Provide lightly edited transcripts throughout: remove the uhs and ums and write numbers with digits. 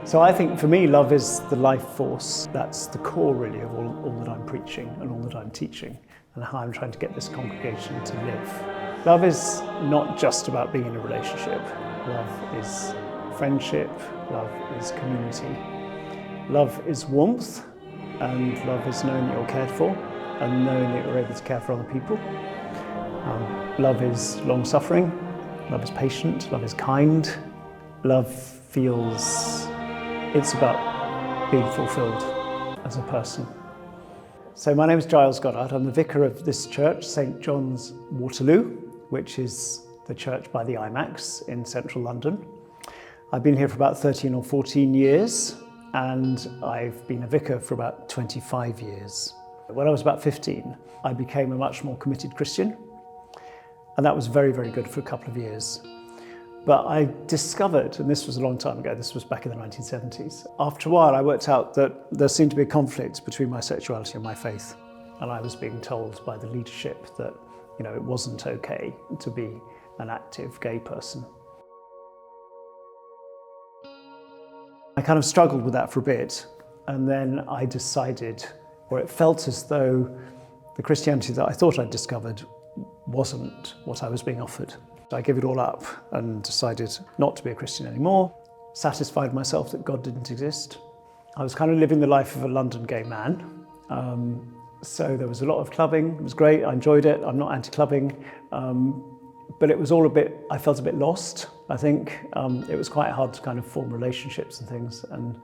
So I think for me, love is the life force. That's the core really of all that I'm preaching and all that I'm teaching and how I'm trying to get this congregation to live. Love is not just about being in a relationship. Love is friendship, love is community. Love is warmth, and love is knowing that you're cared for and knowing that you're able to care for other people. Love is long-suffering, love is patient, love is kind. Love feels it's about being fulfilled as a person. So my name is Giles Goddard. I'm the vicar of this church, St John's Waterloo, which is the church by the IMAX in central London. I've been here for about 13 or 14 years, and I've been a vicar for about 25 years. When I was about 15, I became a much more committed Christian, and that was very, very good for a couple of years. But I discovered, and this was a long time ago, this was back in the 1970s, after a while I worked out that there seemed to be a conflict between my sexuality and my faith. And I was being told by the leadership that, it wasn't okay to be an active gay person. I kind of struggled with that for a bit, and then I decided, or it felt as though the Christianity that I thought I'd discovered wasn't what I was being offered. I gave it all up and decided not to be a Christian anymore, satisfied myself that God didn't exist. I was kind of living the life of a London gay man. So there was a lot of clubbing. It was great, I enjoyed it. I'm not anti-clubbing, but it was all I felt a bit lost, I think. It was quite hard to kind of form relationships and things. And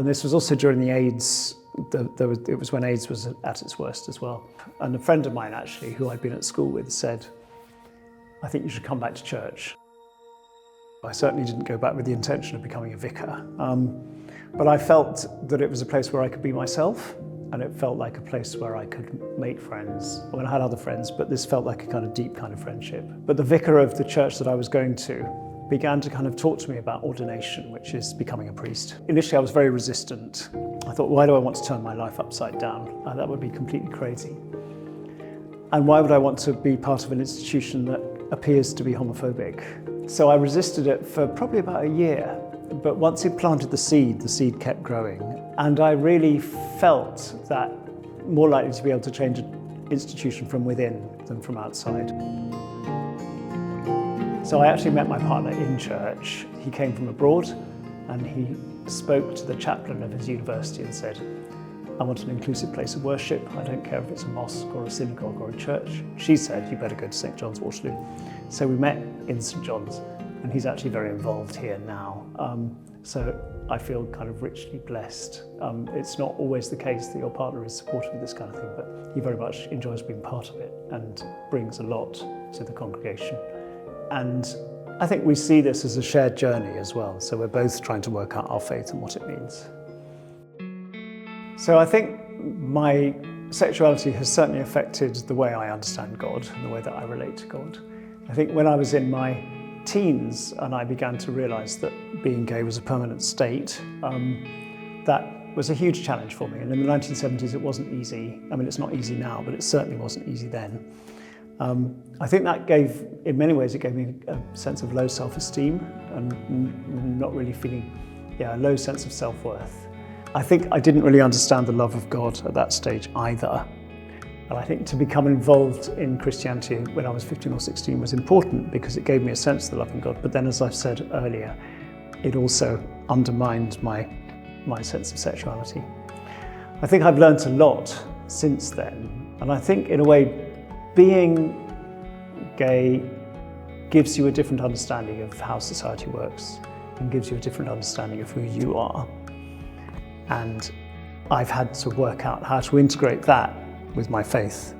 this was also during the AIDS, it was when AIDS was at its worst as well. And a friend of mine actually, who I'd been at school with, said, I think you should come back to church. I certainly didn't go back with the intention of becoming a vicar, but I felt that it was a place where I could be myself, and it felt like a place where I could make friends. I mean, I had other friends, but this felt like a kind of deep kind of friendship. But the vicar of the church that I was going to began to kind of talk to me about ordination, which is becoming a priest. Initially, I was very resistant. I thought, why do I want to turn my life upside down? That would be completely crazy. And why would I want to be part of an institution that appears to be homophobic? So I resisted it for probably about a year, but once it planted the seed kept growing. And I really felt that more likely to be able to change an institution from within than from outside. So I actually met my partner in church. He came from abroad, and he spoke to the chaplain of his university and said, I want an inclusive place of worship. I don't care if it's a mosque or a synagogue or a church. She said, you better go to St John's Waterloo. So we met in St John's, and he's actually very involved here now. So I feel kind of richly blessed. It's not always the case that your partner is supportive of this kind of thing, but he very much enjoys being part of it and brings a lot to the congregation. And I think we see this as a shared journey as well. So we're both trying to work out our faith and what it means. So I think my sexuality has certainly affected the way I understand God and the way that I relate to God. I think when I was in my teens and I began to realise that being gay was a permanent state, that was a huge challenge for me. And in the 1970s it wasn't easy. I mean, it's not easy now, but it certainly wasn't easy then. I think that in many ways, it gave me a sense of low self-esteem and not really feeling, a low sense of self-worth. I think I didn't really understand the love of God at that stage either. And I think to become involved in Christianity when I was 15 or 16 was important because it gave me a sense of the love of God. But then, as I've said earlier, it also undermined my sense of sexuality. I think I've learned a lot since then. And I think in a way, being gay gives you a different understanding of how society works and gives you a different understanding of who you are. And I've had to work out how to integrate that with my faith.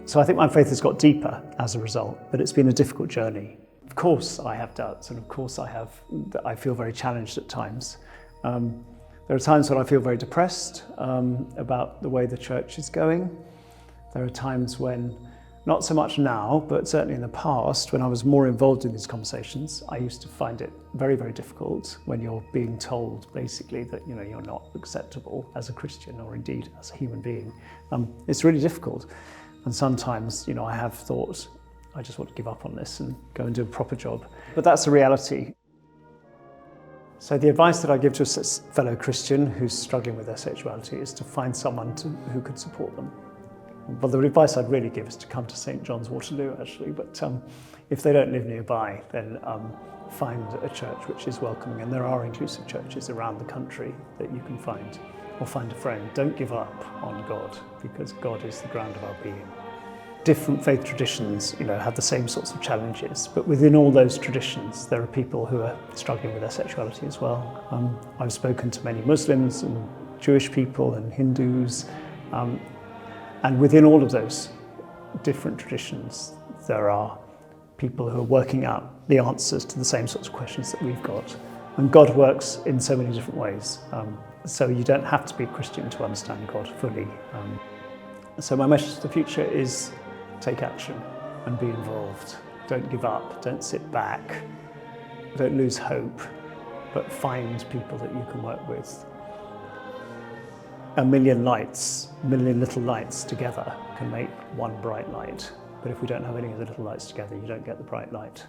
So I think my faith has got deeper as a result, but it's been a difficult journey. Of course I have doubts, and of course I feel very challenged at times. There are times when I feel very depressed about the way the church is going. There are times when, not so much now, but certainly in the past, when I was more involved in these conversations, I used to find it very, very difficult when you're being told basically that you're not acceptable as a Christian or indeed as a human being. It's really difficult. And sometimes, I have thought, I just want to give up on this and go and do a proper job. But that's the reality. So the advice that I give to a fellow Christian who's struggling with their sexuality is to find someone who could support them. Well, the advice I'd really give is to come to St. John's Waterloo, actually, but if they don't live nearby, then find a church which is welcoming, and there are inclusive churches around the country that you can find, or find a friend. Don't give up on God, because God is the ground of our being. Different faith traditions, have the same sorts of challenges, but within all those traditions, there are people who are struggling with their sexuality as well. I've spoken to many Muslims and Jewish people and Hindus, and within all of those different traditions, there are people who are working out the answers to the same sorts of questions that we've got. And God works in so many different ways. So you don't have to be a Christian to understand God fully. So my message to the future is take action and be involved. Don't give up, don't sit back, don't lose hope, but find people that you can work with. A million little lights together can make one bright light. But if we don't have any of the little lights together, you don't get the bright light.